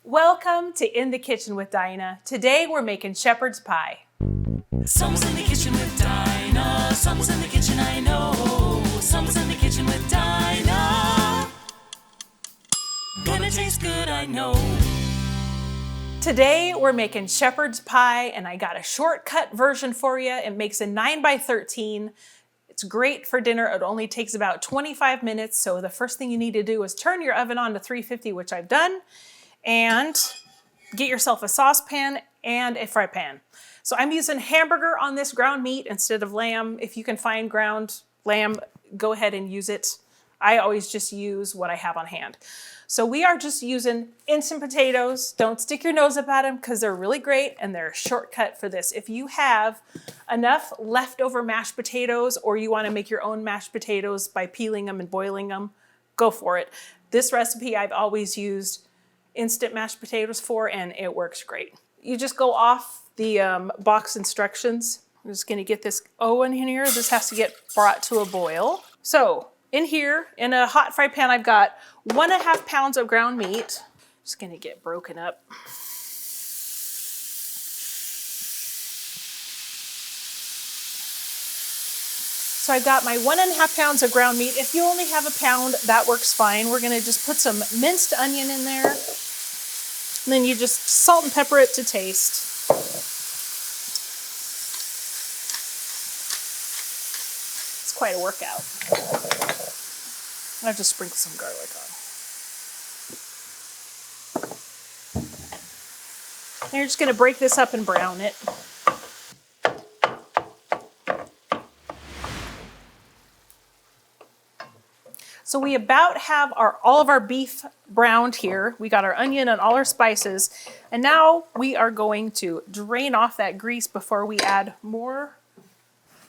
Welcome to In the Kitchen with Dinah. Today we're making shepherd's pie. Someone's in the kitchen with Dinah. Someone's in the kitchen, I know. Someone's in the kitchen with Dinah. Gonna taste good, I know. Today we're making shepherd's pie, and I got a shortcut version for you. It makes a 9x13. It's great for dinner. It only takes about 25 minutes. So the first thing you need to do is turn your oven on to 350, which I've done, and get yourself a saucepan and a fry pan. So I'm using hamburger on this ground meat instead of lamb. If you can find ground lamb, go ahead and use it. I always just use what I have on hand. So we are just using instant potatoes. Don't stick your nose up at them because they're really great and they're a shortcut for this. If you have enough leftover mashed potatoes or you want to make your own mashed potatoes by peeling them and boiling them, go for it. This recipe I've always used instant mashed potatoes for, and it works great. You just go off the box instructions. I'm just going to get this in here. This has to get brought to a boil. So in here, in a hot fry pan, I've got 1.5 pounds of ground meat. Just going to get broken up. So I've got my 1.5 pounds of ground meat. If you only have a pound, that works fine. We're going to just put some minced onion in there. And then you just salt and pepper it to taste. It's quite a workout. I have to sprinkle some garlic on. And you're just going to break this up and brown it. So we about have all of our beef browned here. We got our onion and all our spices. And now we are going to drain off that grease before we add more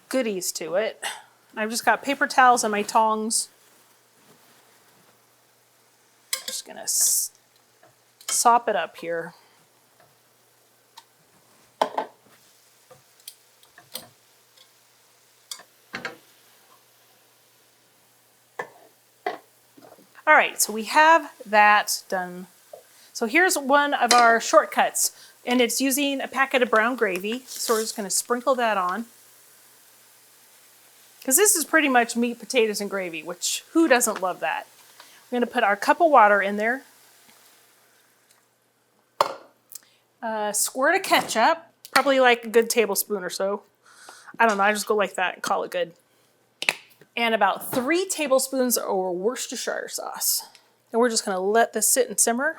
goodies to it. I've just got paper towels and my tongs. I'm just gonna sop it up here. All right, so we have that done. So here's one of our shortcuts, and it's using a packet of brown gravy. So we're just gonna sprinkle that on. Because this is pretty much meat, potatoes, and gravy, which who doesn't love that? We're gonna put our cup of water in there. A squirt of ketchup, probably like a good tablespoon or so. I don't know, I just go like that and call it good. And about 3 tablespoons of Worcestershire sauce. And we're just gonna let this sit and simmer.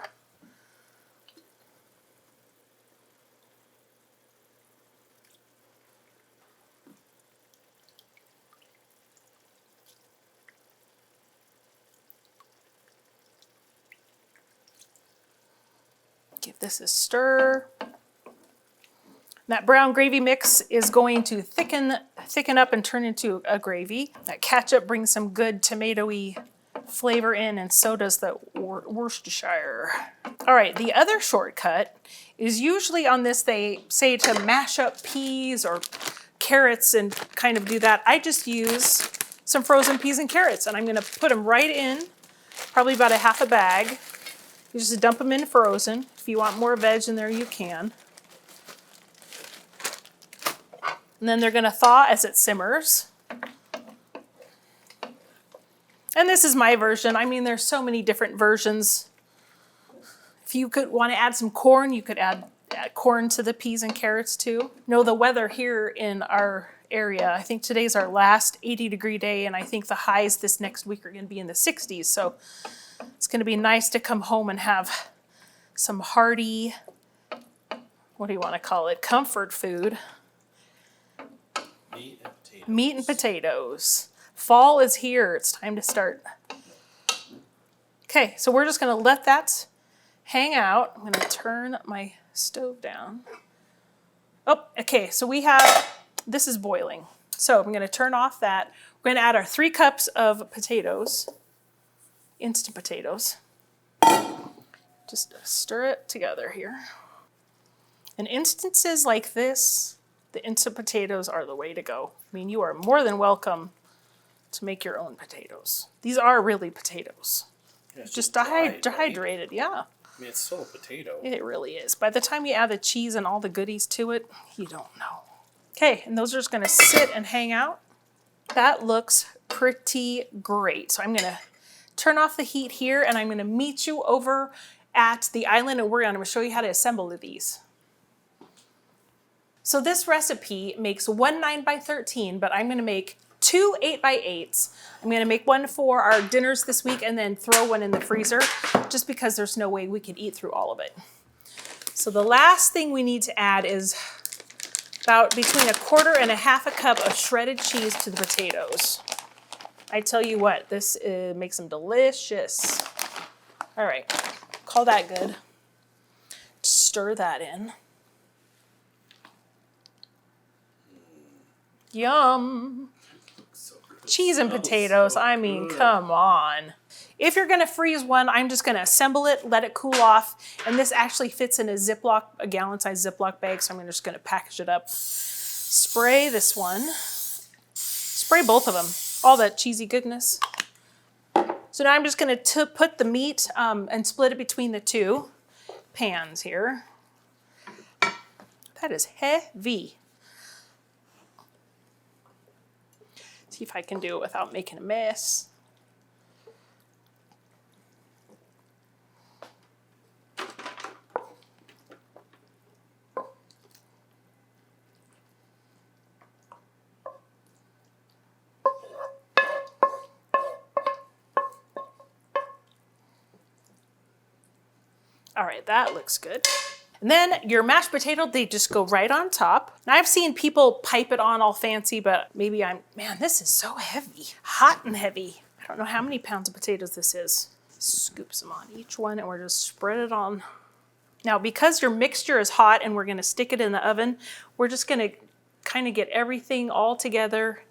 Give this a stir. That brown gravy mix is going to thicken up and turn into a gravy. That ketchup brings some good tomatoey flavor in, and so does the Worcestershire. All right, the other shortcut is usually on this they say to mash up peas or carrots and kind of do that. I just use some frozen peas and carrots, and I'm gonna put them right in, probably about a half a bag. You just dump them in frozen. If you want more veg in there, you can. And then they're gonna thaw as it simmers. And this is my version. I mean, there's so many different versions. If you could want to add some corn, you could add corn to the peas and carrots too. No, the weather here in our area, I think today's our last 80-degree day, and I think the highs this next week are gonna be in the 60s. So it's gonna be nice to come home and have some hearty, what do you want to call it, comfort food. Meat and potatoes. Fall is here. It's time to start. Okay, so we're just going to let that hang out. I'm going to turn my stove down. Oh, okay, so this is boiling. So I'm going to turn off that. We're going to add our 3 cups of potatoes, instant potatoes. Just stir it together here. In instances like this, the instant potatoes are the way to go. I mean, you are more than welcome to make your own potatoes. These are really potatoes. Yeah, It's just dehydrated, yeah. I mean, it's still a potato. It really is. By the time you add the cheese and all the goodies to it, you don't know. Okay, and those are just gonna sit and hang out. That looks pretty great. So I'm gonna turn off the heat here and I'm gonna meet you over at the island and I'm gonna show you how to assemble these. So this recipe makes one 9x13, but I'm gonna make two 8x8s. I'm gonna make one for our dinners this week and then throw one in the freezer, just because there's no way we could eat through all of it. So the last thing we need to add is about between 1/4 and 1/2 cup of shredded cheese to the potatoes. I tell you what, this makes them delicious. All right, call that good. Stir that in. Yum. So good. Cheese and potatoes, So I mean, good. come on. If you're gonna freeze one, I'm just gonna assemble it, let it cool off, and this actually fits in a gallon-sized Ziploc bag, so I'm just gonna package it up. Spray this one. Spray both of them, all that cheesy goodness. So now I'm just gonna put the meat and split it between the two pans here. That is heavy. See if I can do it without making a mess. All right, that looks good. And then your mashed potato, they just go right on top. Now I've seen people pipe it on all fancy, but maybe man, this is so heavy, hot and heavy. I don't know how many pounds of potatoes this is. Scoop some on each one and we're just spread it on. Now because your mixture is hot and we're gonna stick it in the oven, we're just gonna kind of get everything all together,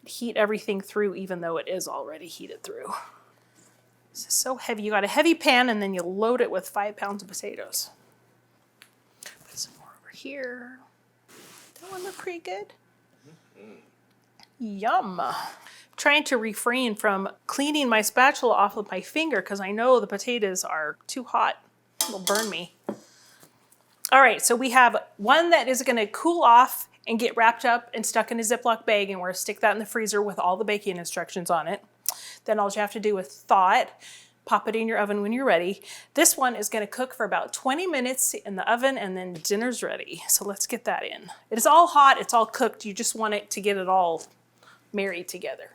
heat everything through even though it is already heated through. This is so heavy. You got a heavy pan and then you load it with 5 pounds of potatoes. Put some more over here. That one look pretty good. Yum. Trying to refrain from cleaning my spatula off with my finger because I know the potatoes are too hot. It'll burn me. All right, so we have one that is gonna cool off and get wrapped up and stuck in a Ziploc bag, and we're gonna stick that in the freezer with all the baking instructions on it. Then all you have to do is thaw it, pop it in your oven when you're ready. This one is gonna cook for about 20 minutes in the oven and then dinner's ready. So let's get that in. It is all hot, it's all cooked. You just want it to get it all married together.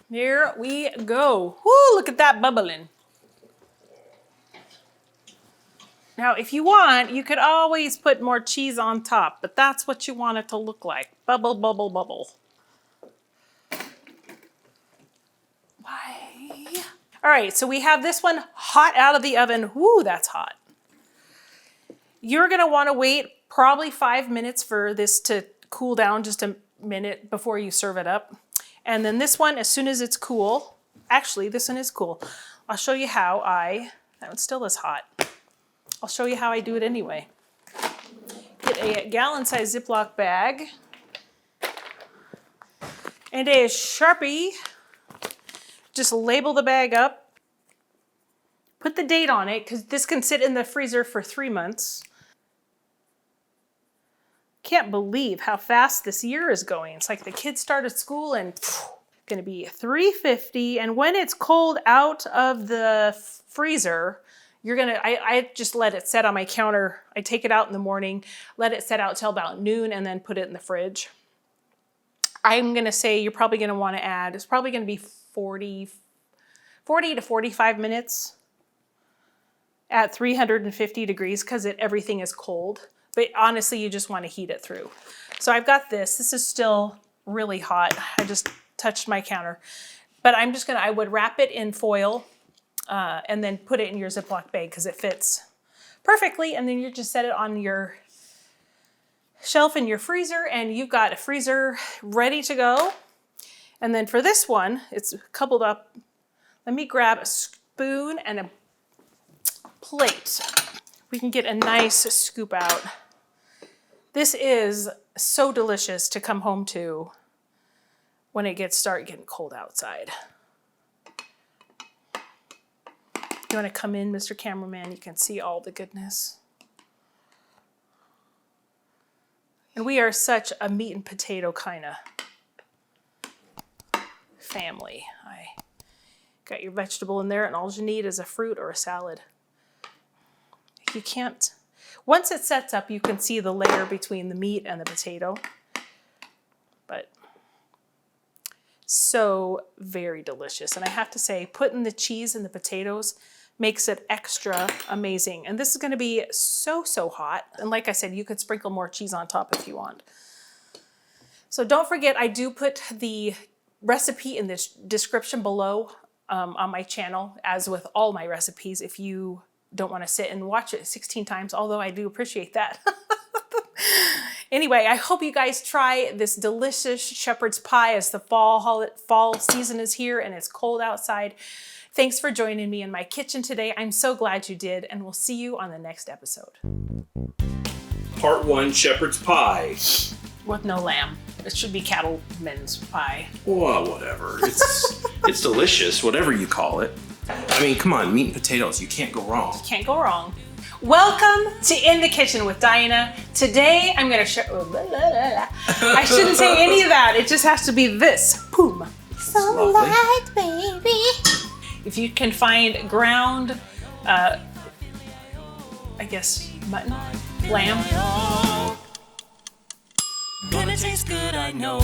Here we go. Woo, look at that bubbling. Now, if you want, you could always put more cheese on top, but that's what you want it to look like. Bubble, bubble, bubble. Why? All right, so we have this one hot out of the oven. Woo, that's hot. You're gonna wanna wait probably 5 minutes for this to cool down, just a minute before you serve it up. And then this one, as soon as it's cool, actually this one is cool. I'll show you how that one still is hot. I'll show you how I do it anyway. Get a gallon-sized Ziploc bag and a Sharpie. Just label the bag up. Put the date on it, because this can sit in the freezer for 3 months. Can't believe how fast this year is going. It's like the kids started school and gonna be $3.50. And when it's cold out of the freezer, I just let it set on my counter. I take it out in the morning, let it set out till about noon, and then put it in the fridge. I'm gonna say you're probably gonna wanna add, it's probably gonna be 40 to 45 minutes at 350 degrees because everything is cold. But honestly, you just want to heat it through. So I've got this. This is still really hot. I just touched my counter. But I would wrap it in foil and then put it in your Ziploc bag because it fits perfectly. And then you just set it on your shelf in your freezer and you've got a freezer ready to go. And then for this one, it's coupled up. Let me grab spoon and a plate, we can get a nice scoop out. This is so delicious to come home to when it start getting cold outside. You want to come in, Mr. Cameraman? You can see all the goodness. And we are such a meat and potato kind of family. I got your vegetable in there, and all you need is a fruit or a salad. You can't, once it sets up, you can see the layer between the meat and the potato. But so very delicious. And I have to say, putting the cheese in the potatoes makes it extra amazing. And this is going to be so, so hot. And like I said, you could sprinkle more cheese on top if you want. So don't forget, I do put the recipe in this description below on my channel, as with all my recipes, if you don't want to sit and watch it 16 times, although I do appreciate that. Anyway, I hope you guys try this delicious shepherd's pie as the fall season is here and it's cold outside. Thanks for joining me in my kitchen today. I'm so glad you did, and we'll see you on the next episode. Part 1, shepherd's pie. With no lamb. It should be cattleman's pie. Well, whatever. It's delicious, whatever you call it. I mean, come on, meat and potatoes, you can't go wrong. Can't go wrong. Welcome to In the Kitchen with Diana. Today I'm going to show... I shouldn't say any of that. It just has to be this. Boom. Sunlight, baby. If you can find ground, I guess, mutton, lamb. Gonna taste good, I know.